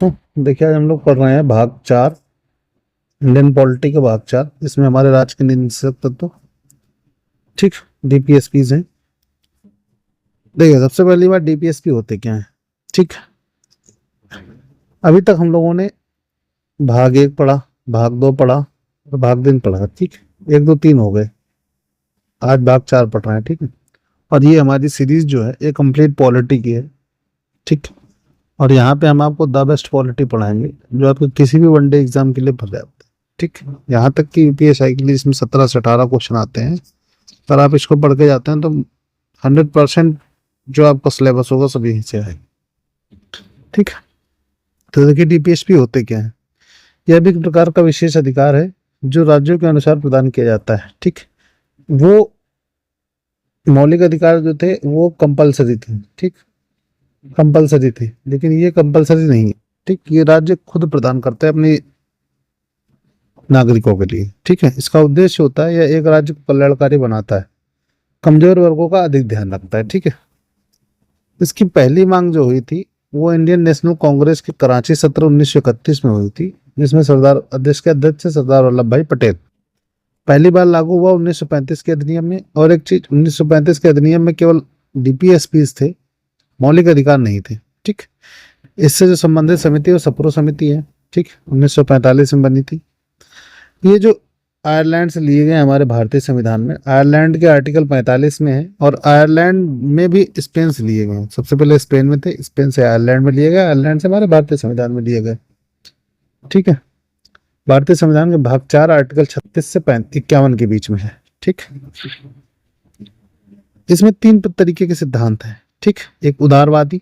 देखिए आज हम लोग पढ़ रहे हैं भाग 4, इंडियन पॉलिटी का भाग 4। इसमें हमारे राज्य के नियंत्रक तत्व, ठीक, डीपीएसपीज हैं। देखिए सबसे पहली बात, डीपीएसपी होते क्या हैं। ठीक, अभी तक हम लोगों ने भाग 1 पढ़ा, भाग 2 पढ़ा और भाग 3 पढ़ा। ठीक, 1 2 3 हो गए, आज भाग 4 पढ़ रहे हैं। ठीक है, और ये हमारी सीरीज जो है ये कंप्लीट पॉलिटी की है। ठीक, और यहाँ पे हम आपको द बेस्ट पॉलिटी पढ़ाएंगे जो आपको किसी भी वनडे एग्जाम के लिए पर्याप्त है। ठीक, यहाँ तक कि यूपीएसआई के लिए इसमें 17 से 18 क्वेश्चन आते हैं। अगर आप इसको पढ़ के जाते हैं तो 100% जो आपका सिलेबस होगा सभी यहीं से आएगा। ठीक, तो देखिए डीपीएसपी होते क्या है। यह भी एक प्रकार का विशेष अधिकार है जो राज्यों के अनुसार प्रदान किया जाता है। ठीक, वो मौलिक अधिकार जो थे वो कंपलसरी थे। ठीक, कंपलसरी थे, लेकिन ये कंपलसरी नहीं है। ठीक, ये राज्य खुद प्रदान करते हैं अपने नागरिकों के लिए। ठीक है, इसका उद्देश्य होता है यह एक राज्य को कल्याणकारी बनाता है, कमजोर वर्गों का अधिक ध्यान रखता है। ठीक है, इसकी पहली मांग जो हुई थी वो इंडियन नेशनल कांग्रेस के कराची सत्र 1931 में हुई थी, जिसमें देश के अध्यक्ष सरदार वल्लभ भाई पटेल। पहली बार लागू हुआ 1935 के अधिनियम में। और एक चीज, 1935 के अधिनियम में केवल डीपीएसपीज थे, मौलिक अधिकार नहीं थे। ठीक, इससे जो संबंधित समिति वो सप्रो समिति है। ठीक, 1945 में बनी थी। ये जो आयरलैंड से लिए गए हमारे भारतीय संविधान में, आयरलैंड के आर्टिकल 45 में है, और आयरलैंड में भी स्पेन से लिए गए हैं। सबसे पहले स्पेन में थे, स्पेन से आयरलैंड में लिए गए, आयरलैंड से हमारे भारतीय संविधान में लिए गए। ठीक है, भारतीय संविधान के भाग 4 आर्टिकल 36 से 51 के बीच में है। ठीक, इसमें 3 तरीके के सिद्धांत हैं। ठीक, एक उदारवादी,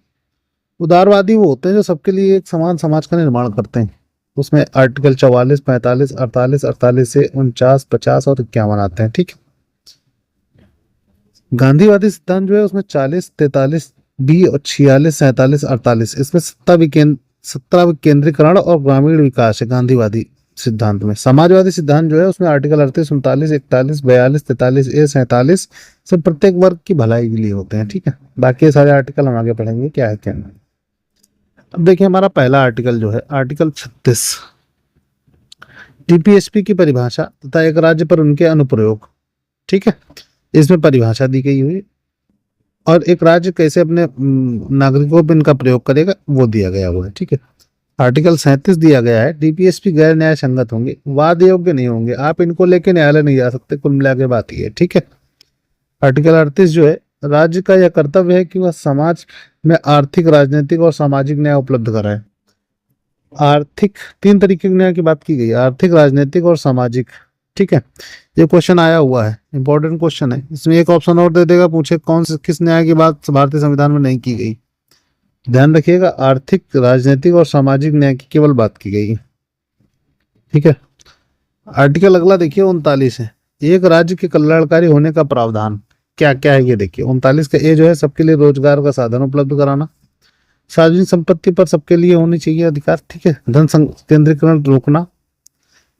उदारवादी वो होते हैं जो सबके लिए एक समान समाज का निर्माण करते हैं। उसमें आर्टिकल 44, 45, 48, 48 से 49, 50 और 51 आते हैं। ठीक, गांधीवादी सिद्धांत जो है उसमें 40, 43 बी और 46, 47, 48, इसमें सत्ता विकेंद्रीकरण और ग्रामीण विकास है गांधीवादी सिद्धांत में। समाजवादी सिद्धांत जो है उसमें आर्टिकल 38, 39, 41, 42, 43 ए, 47 से प्रत्येक वर्ग की भलाई के लिए होते हैं। ठीक है, बाकी ये सारे आर्टिकल हम आगे पढ़ेंगे क्या है क्या नहीं। अब देखिए हमारा पहला आर्टिकल जो है आर्टिकल 36, टीपीएसपी की परिभाषा तथा एक राज्य पर उनके अनुप्रयोग। ठीक है, इसमें परिभाषा दी गई हुई और एक राज्य कैसे अपने नागरिकों पर इनका प्रयोग करेगा वो दिया गया हुआ है। ठीक है, आर्टिकल 37 दिया गया है डीपीएसपी गैर न्याय संगत होंगे, वाद योग्य नहीं होंगे, आप इनको लेके न्यायालय नहीं जा सकते। कुल मिला के बात ये है। ठीक है, आर्टिकल 38 जो है, राज्य का यह कर्तव्य है कि वह समाज में आर्थिक, राजनीतिक और सामाजिक न्याय उपलब्ध कराए। आर्थिक 3 तरीके के न्याय की बात की गई है, आर्थिक, राजनीतिक और सामाजिक। ठीक है, ये क्वेश्चन आया हुआ है, इंपॉर्टेंट क्वेश्चन है। इसमें एक ऑप्शन और दे देगा, पूछे कौन से किस न्याय की बात भारतीय संविधान में नहीं की गई। ध्यान रखिएगा, आर्थिक, राजनीतिक और सामाजिक न्याय की केवल बात की गई है। ठीक है, आर्टिकल अगला देखिए 39 है, एक राज्य के कल्याणकारी होने का प्रावधान। क्या क्या है ये देखिए। 39 का ए जो है सबके लिए रोजगार का साधन उपलब्ध कराना, सार्वजनिक संपत्ति पर सबके लिए होनी चाहिए अधिकार। ठीक है, धन केंद्रीकरण रोकना,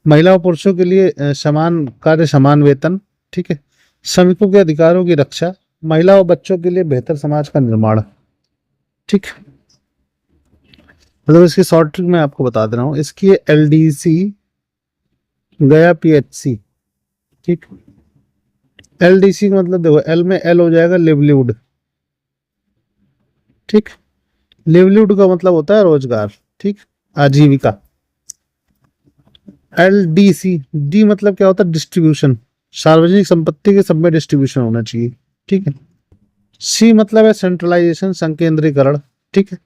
महिला और पुरुषों के लिए समान कार्य समान वेतन। ठीक है, श्रमिकों के अधिकारों की रक्षा, महिला और बच्चों के लिए बेहतर समाज का निर्माण। ठीक, मतलब इसकी शॉर्ट ट्रिक मैं आपको बता दे रहा हूँ। इसकी एलडीसी गया पीएचसी। ठीक, एलडीसी का मतलब देखो, एल में एल हो जाएगा लिवलीहुड। ठीक, लिवलीहुड का मतलब होता है रोजगार। ठीक, आजीविका। एलडीसी, डी मतलब क्या होता है, डिस्ट्रीब्यूशन, सार्वजनिक संपत्ति के सब में डिस्ट्रीब्यूशन होना चाहिए। ठीक है, सी मतलब है सेंट्रलाइजेशन, संकेंद्रीकरण। ठीक है,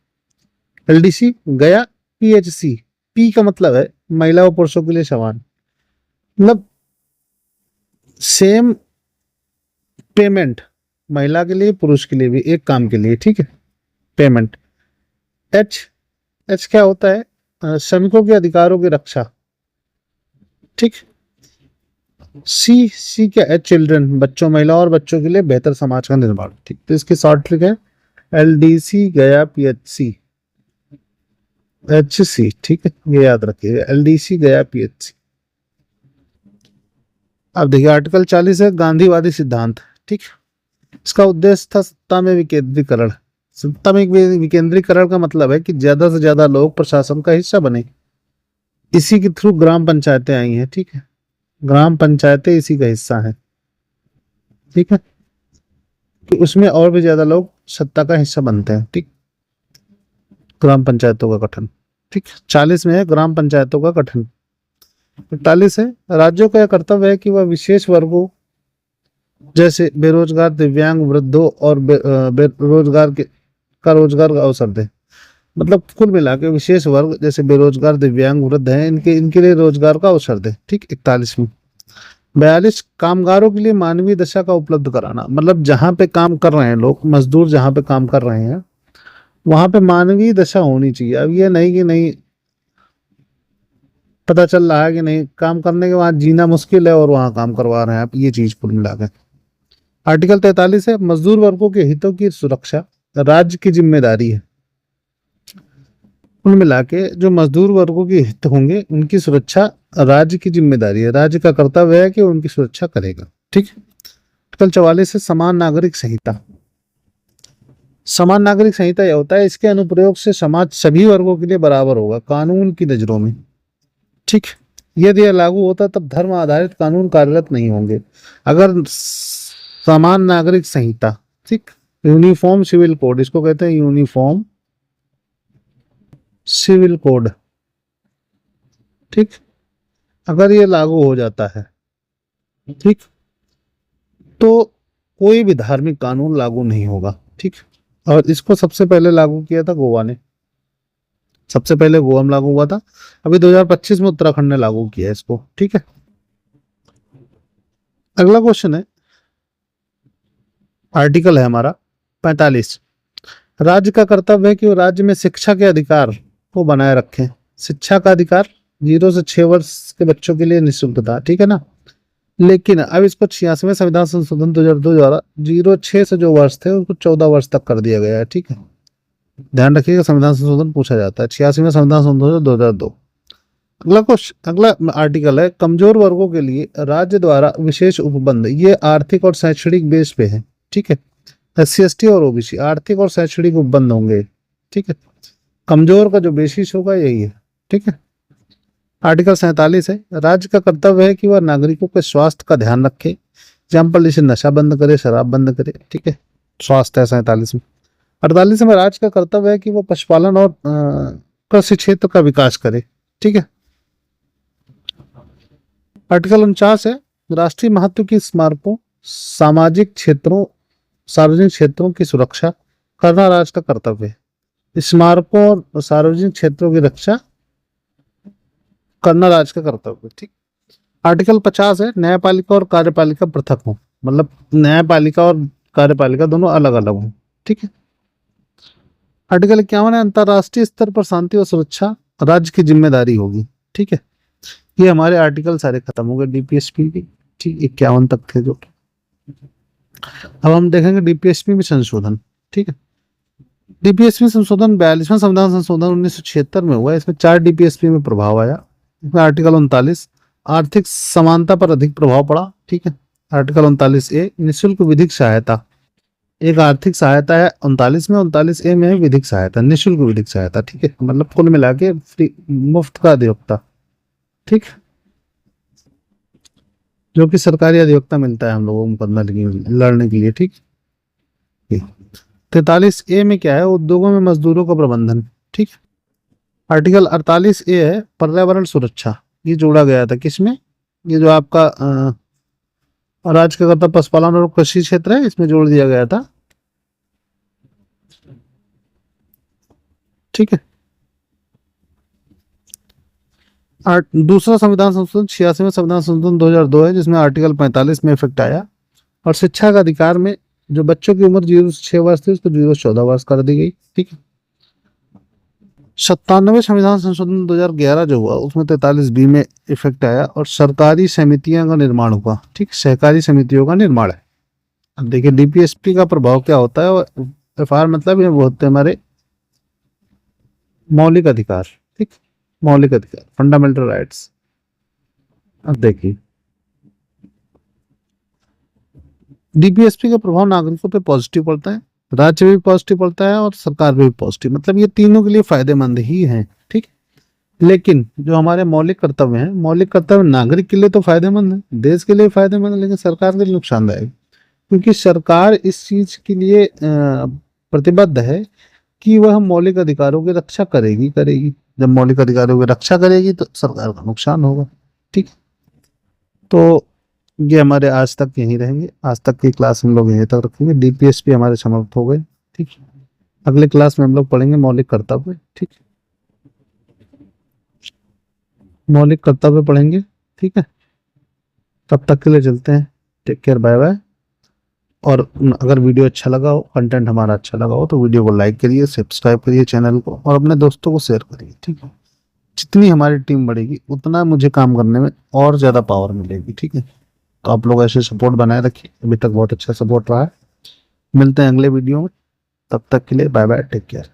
एलडीसी गया पीएचसी, पी का मतलब है महिला और पुरुषों के लिए समान, मतलब सेम पेमेंट, महिला के लिए पुरुष के लिए भी एक काम के लिए। ठीक है, पेमेंट। एच, एच क्या होता है, श्रमिकों के अधिकारों की रक्षा। ठीक, सी, सी क्या है, चिल्ड्रन, बच्चों, महिला और बच्चों के लिए बेहतर समाज का निर्माण। ठीक, तो इसकी शॉर्ट ट्रिक है एलडीसी गया पीएचसी एच सी। ठीक है, ये याद रखिएगा, एलडीसी गया पीएचसी। अब देखिए आर्टिकल 40 है गांधीवादी सिद्धांत। ठीक, इसका उद्देश्य था सत्ता में विकेंद्रीकरण, सत्ता में विकेंद्रीकरण का मतलब है कि ज्यादा से ज्यादा लोग प्रशासन का हिस्सा बने। इसी के थ्रू ग्राम पंचायतें आई हैं, ठीक है, ग्राम पंचायतें इसी का हिस्सा है, ठीक है, कि उसमें और भी ज्यादा लोग सत्ता का हिस्सा बनते हैं, ठीक। ग्राम पंचायतों का गठन, ठीक। 40 में है ग्राम पंचायतों का गठन। 45 है राज्यों का यह कर्तव्य है कि वह विशेष वर्गों जैसे बेरोजगार, दिव्यांग, वृद्धों और बेरोजगार के का रोजगार का अवसर दे। मतलब कुल मिला के विशेष वर्ग जैसे बेरोजगार, दिव्यांग, वृद्ध हैं, इनके लिए रोजगार का अवसर दे, ठीक। 41 में 42 कामगारों के लिए मानवीय दशा का उपलब्ध कराना। मतलब जहां पे काम कर रहे हैं लोग, मजदूर जहां पे काम कर रहे हैं, वहां पे मानवीय दशा होनी चाहिए। अब ये नहीं कि नहीं पता चल रहा है कि नहीं काम करने के बाद जीना मुश्किल है और वहां काम करवा रहे हैं आप, ये चीज कुल मिला के। आर्टिकल 43 है मजदूर वर्गों के हितों की सुरक्षा राज्य की जिम्मेदारी है। कुल मिला के जो मजदूर वर्गों के हित होंगे उनकी सुरक्षा राज्य की जिम्मेदारी है, राज्य का कर्तव्य है कि उनकी सुरक्षा करेगा, ठीक। आर्टिकल 44 है समान नागरिक संहिता। समान नागरिक संहिता यह होता है इसके अनुप्रयोग से समाज सभी वर्गों के लिए बराबर होगा कानून की नजरों में, ठीक। यदि यह लागू होता तब धर्म आधारित कानून कार्यरत नहीं होंगे। अगर समान नागरिक संहिता, ठीक, यूनिफॉर्म सिविल कोड, इसको कहते हैं यूनिफॉर्म सिविल कोड, ठीक, अगर ये लागू हो जाता है, ठीक, तो कोई भी धार्मिक कानून लागू नहीं होगा, ठीक। और इसको सबसे पहले लागू किया था गोवा ने, सबसे पहले गोवा में लागू हुआ था। अभी 2025 में उत्तराखंड ने लागू किया है इसको, ठीक है। अगला क्वेश्चन है, आर्टिकल है हमारा 45। राज्य का कर्तव्य है कि वो राज्य में शिक्षा के अधिकार को बनाए रखें। शिक्षा का अधिकार 0 से 6 वर्ष के बच्चों के लिए निःशुल्क था, ठीक है ना। लेकिन अब इसको 86वें संविधान संशोधन 2002 द्वारा 0 6 से जो वर्ष थे उसको 14 वर्ष तक कर दिया गया है, ठीक है। ध्यान रखिएगा संविधान संशोधन पूछा जाता है, 86वें संविधान संशोधन 2002। अगला क्वेश्चन, अगला आर्टिकल है कमजोर वर्गों के लिए राज्य द्वारा विशेष उपबंध। ये आर्थिक और शैक्षणिक बेस पे है, ठीक है। SC ST और OBC आर्थिक और शैक्षणिक उपबंध होंगे, ठीक है। कमजोर का जो बेसिस होगा यही है, ठीक है। आर्टिकल 47 है राज्य का कर्तव्य है कि वह नागरिकों के स्वास्थ्य का ध्यान रखे। एग्जाम्पल जैसे नशा बंद करे, शराब बंद करे, ठीक है। स्वास्थ्य है 47 में। 48 में राज्य का कर्तव्य है कि वह पशुपालन और कृषि क्षेत्र का विकास करे, ठीक है। आर्टिकल 49 है राष्ट्रीय महत्व की स्मारकों, सामाजिक क्षेत्रों, सार्वजनिक क्षेत्रों की सुरक्षा करना राज्य का कर्तव्य है। स्मारकों और सार्वजनिक क्षेत्रों की रक्षा करना राज्य का कर्तव्य है, ठीक। आर्टिकल 50 है न्यायपालिका और कार्यपालिका पृथक हो। मतलब न्यायपालिका और कार्यपालिका दोनों अलग अलग हो, ठीक है। आर्टिकल 51 है अंतरराष्ट्रीय स्तर पर शांति और सुरक्षा राज्य की जिम्मेदारी होगी, ठीक है। ये हमारे आर्टिकल सारे खत्म हो गए DPSP की, ठीक। 51 तक थे जो। अब हम देखेंगे DPSP में संशोधन, ठीक है। DPSP संशोधन 42वां संविधान संशोधन 1976 में हुआ। इसमें 4 DPSP में प्रभाव आया। इसमें आर्टिकल 39 आर्थिक समानता पर अधिक प्रभाव पड़ा, ठीक है। आर्टिकल 39A निःशुल्क विधिक सहायता, एक आर्थिक सहायता है 39 में, 39A में है विधिक सहायता, निःशुल्क विधिक सहायता, ठीक है। मतलब कुल मिला के फ्री, मुफ्त का अधिवक्ता, ठीक, जो कि सरकारी अधिवक्ता मिलता है हम लोगों को मुकदमा लड़ने के लिए, ठीक। 43A में क्या है उद्योगों में मजदूरों का प्रबंधन, ठीक। आर्टिकल 48A है पर्यावरण सुरक्षा। ये जोड़ा गया था किसमें, ये जो आपका राज्य का कर्तव्य पशुपालन और कृषि क्षेत्र है इसमें जोड़ दिया गया था, ठीक है। दूसरा संविधान संशोधन 86वें संविधान संशोधन 2002 है जिसमें आर्टिकल 45 में इफेक्ट आया और शिक्षा का अधिकार में जो बच्चों की उम्र 0 से 6 वर्ष थी उसको 0 से 14 वर्ष कर दी गई, ठीक है। 97वें संविधान संशोधन 2011 जो हुआ उसमें 43B में इफेक्ट आया और सरकारी समितियों का निर्माण हुआ, ठीक। सहकारी समितियों का निर्माण है। अब देखिए DPSP का प्रभाव क्या होता है और FR मतलब ये होते हैं हमारे मौलिक अधिकार, ठीक, मौलिक अधिकार, फंडामेंटल राइट्स। अब देखिए DPSP का प्रभाव नागरिकों पे पॉजिटिव पड़ता है, राज्य भी पॉजिटिव पड़ता है और सरकार भी पॉजिटिव, मतलब ये तीनों के लिए फायदेमंद ही है। ठीक। लेकिन जो हमारे मौलिक कर्तव्य हैं, मौलिक कर्तव्य नागरिक के लिए तो फायदेमंद है, देश के लिए फायदेमंद है, लेकिन सरकार के लिए नुकसानदायक, क्योंकि सरकार इस चीज के लिए प्रतिबद्ध है कि वह मौलिक अधिकारों की रक्षा करेगी। जब मौलिक अधिकारों की रक्षा करेगी तो सरकार का नुकसान होगा। ठीक। तो ये हमारे आज तक यहीं रहेंगे, आज तक की क्लास हम लोग यहीं तक रखेंगे। डीपीएस भी हमारे समाप्त हो गए। ठीक। अगले क्लास में हम लोग पढ़ेंगे मौलिक कर्तव्य। ठीक। मौलिक कर्तव्य पढ़ेंगे। ठीक है, तब तक के लिए चलते हैं। Take care, bye bye. और अगर वीडियो अच्छा लगा हो, कंटेंट हमारा अच्छा लगा हो, तो वीडियो को लाइक करिए, सब्सक्राइब करिए चैनल को, और अपने दोस्तों को शेयर करिए। ठीक है, जितनी हमारी टीम बढ़ेगी उतना मुझे काम करने में और ज़्यादा पावर मिलेगी। ठीक है, तो आप लोग ऐसे सपोर्ट बनाए रखिए, अभी तक बहुत अच्छा सपोर्ट रहा है। मिलते हैं अगले वीडियो में, तब तक के लिए बाय बाय, टेक केयर।